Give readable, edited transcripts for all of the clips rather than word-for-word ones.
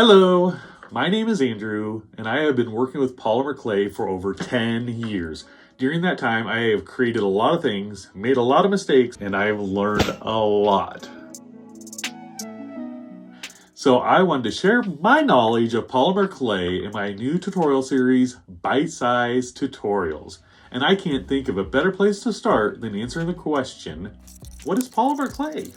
Hello, my name is Andrew, and I have been working with polymer clay for over 10 years. During that time, I have created a lot of things, made a lot of mistakes, and I have learned a lot. So I wanted to share my knowledge of polymer clay in my new tutorial series, Bite-Sized Tutorials. And I can't think of a better place to start than answering the question, what is polymer clay?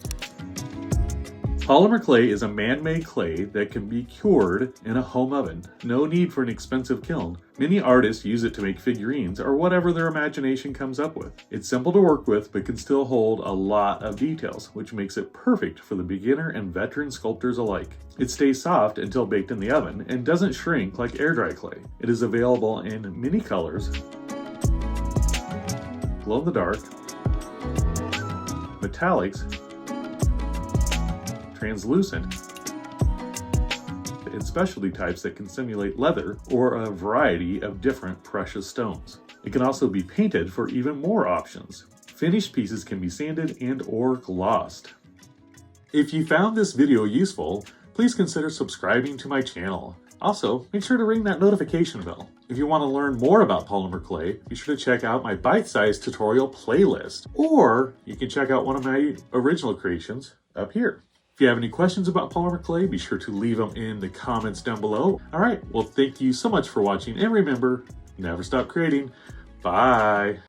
Polymer clay is a man-made clay that can be cured in a home oven. No need for an expensive kiln. Many artists use it to make figurines or whatever their imagination comes up with. It's simple to work with but can still hold a lot of details, which makes it perfect for the beginner and veteran sculptors alike. It stays soft until baked in the oven and doesn't shrink like air-dry clay. It is available in many colors, glow-in-the-dark, metallics, translucent, and specialty types that can simulate leather or a variety of different precious stones. It can also be painted for even more options. Finished pieces can be sanded and or glossed. If you found this video useful, please consider subscribing to my channel. Also, make sure to ring that notification bell. If you want to learn more about polymer clay, be sure to check out my bite-sized tutorial playlist, or you can check out one of my original creations up here. If you have any questions about polymer clay, be sure to leave them in the comments down below. All right, well, thank you so much for watching, and remember, never stop creating. Bye.